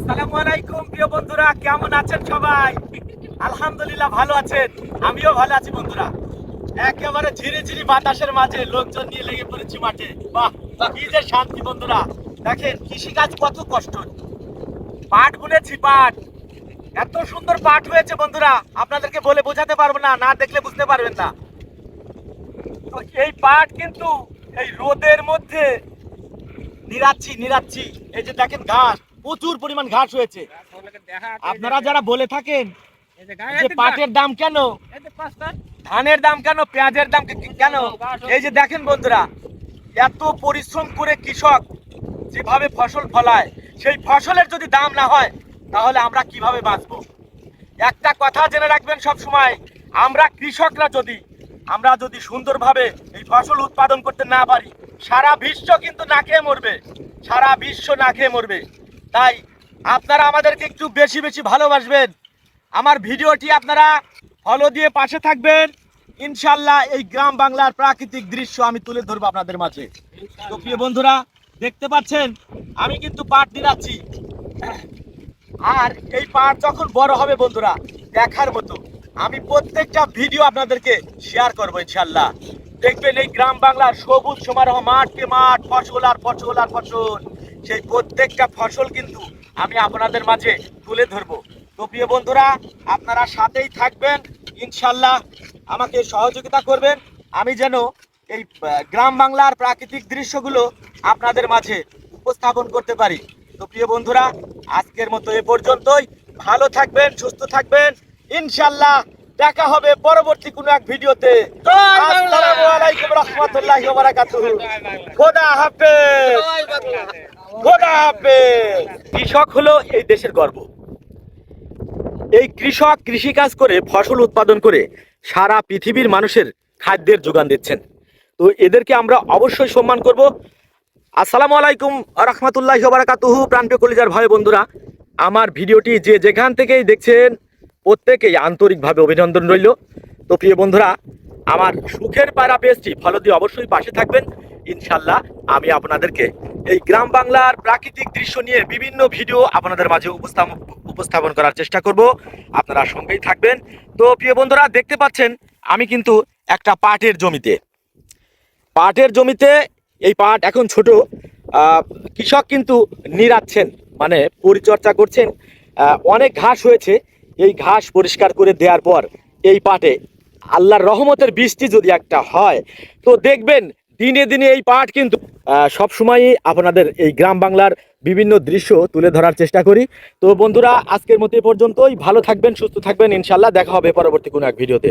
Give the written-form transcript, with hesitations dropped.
আসসালামু আলাইকুম প্রিয় বন্ধুরা, কেমন আছেন সবাই? আলহামদুলিল্লাহ ভালো আছেন, আমিও ভালো আছি বন্ধুরা। একেবারে ঝিরি ঝিরি বাতাসের মাঝে লোকজন নিয়ে লেগে পড়েছি মাঠে। বাহ, কি যে শান্তি বন্ধুরা। দেখেন কৃষিকাজ কত কষ্ট। পাট বুনেছি, পাট এত সুন্দর পাট হয়েছে বন্ধুরা, আপনাদেরকে বলে বোঝাতে পারবো না, না দেখলে বুঝতে পারবেন না। তো এই পাট কিন্তু এই রোদের মধ্যে নিরাচ্ছি। এই যে দেখেন ঘাস, প্রচুর পরিমাণ ঘাস হয়েছে। আপনারা যারা বলে থাকেন যে পাটের দাম কেন, ধানের দাম কেন, পেঁয়াজের দাম কেন, এই যে দেখেন বন্ধুরা, এত পরিশ্রম করে কৃষক যেভাবে ফসল ফলায়, সেই ফসলের যদি দাম না হয় তাহলে আমরা কিভাবে বাঁচবো? একটা কথা জেনে রাখবেন সব সময়, আমরা কৃষকরা আমরা যদি সুন্দরভাবে এই ফসল উৎপাদন করতে না পারি, সারা বিশ্ব কিন্তু না খেয়ে মরবে, সারা বিশ্ব না খেয়ে মরবে। তাই আপনারা আমাদেরকে একটু বেশি বেশি ভালোবাসবেন, আমার ভিডিওটি আপনারা ফলো দিয়ে পাশে থাকবেন। ইনশাল্লাহ এই গ্রাম বাংলার প্রাকৃতিক দৃশ্য আমি তুলে ধরবো আপনাদের মাঝে। তো প্রিয় বন্ধুরা, দেখতে পাচ্ছেন আমি কিন্তু পাট দিচ্ছি, আর এই পাট যখন বড় হবে বন্ধুরা দেখার মতো, আমি প্রত্যেকটা ভিডিও আপনাদেরকে শেয়ার করবো ইনশাল্লাহ। দেখবেন এই গ্রাম বাংলার সবুজ সমারোহ, মাঠকে মাঠ, ফসল আর ফসল আর ফসল, সেই প্রত্যেকটা ফসল কিন্তু আমি আপনাদের মাঝে তুলে ধরবো। তো প্রিয় বন্ধুরা, আপনারা সাথেই থাকবেন ইনশাল্লাহ, আমাকে সহযোগিতা করবেন, আমি যেন এই গ্রাম বাংলার প্রাকৃতিক দৃশ্যগুলো আপনাদের মাঝে উপস্থাপন করতে পারি। তো প্রিয় বন্ধুরা, আজকের মতো এ পর্যন্তই। ভালো থাকবেন, সুস্থ থাকবেন, ইনশাল্লাহ দেখা হবে পরবর্তী কোনো এক ভিডিওতে। আসসালামু আলাইকুম রাহমাতুল্লাহি ওয়া বারাকাতুহু। খোদা হাফেজ, খোদা হাফেজ। কৃষক হলো এই দেশের গর্ব। এই কৃষক কৃষিকাজ করে ফসল উৎপাদন করে সারা পৃথিবীর মানুষের খাদ্যের যোগান দিচ্ছেন। তো এদেরকে আমরা অবশ্যই সম্মান করব। আসসালামু আলাইকুম রাহমাতুল্লাহি ওয়া বারাকাতুহু। প্রাণপ্রিয় কলিজার ভাই বন্ধুরা, আমার ভিডিওটি যে যেখান থেকেই দেখছেন প্রত্যেকেই আন্তরিকভাবে অভিনন্দন রইল। তো প্রিয় বন্ধুরা, আমার সুখের পায়রা পেজটি ফলো দিয়ে অবশ্যই পাশে থাকবেন। ইনশাল্লাহ আমি আপনাদেরকে এই গ্রাম বাংলার প্রাকৃতিক দৃশ্য নিয়ে বিভিন্ন ভিডিও আপনাদের মাঝে উপস্থাপন করার চেষ্টা করব, আপনারা সঙ্গেই থাকবেন। তো প্রিয় বন্ধুরা, দেখতে পাচ্ছেন আমি কিন্তু একটা পাটের জমিতে এই পাট এখন ছোট, কৃষক কিন্তু নিড়াচ্ছেন, মানে পরিচর্যা করছেন। অনেক ঘাস হয়েছে, এই ঘাস পরিষ্কার করে দেওয়ার পর এই পাটে আল্লাহর রহমতের বৃষ্টি যদি একটা হয়, তো দেখবেন দিনে দিনে এই পাট কিন্তু সবসময়ই আপনাদের এই গ্রাম বাংলার বিভিন্ন দৃশ্য তুলে ধরার চেষ্টা করি। তো বন্ধুরা, আজকের মতো এ পর্যন্তই। ভালো থাকবেন, সুস্থ থাকবেন, ইনশাল্লাহ দেখা হবে পরবর্তী কোনো এক ভিডিওতে।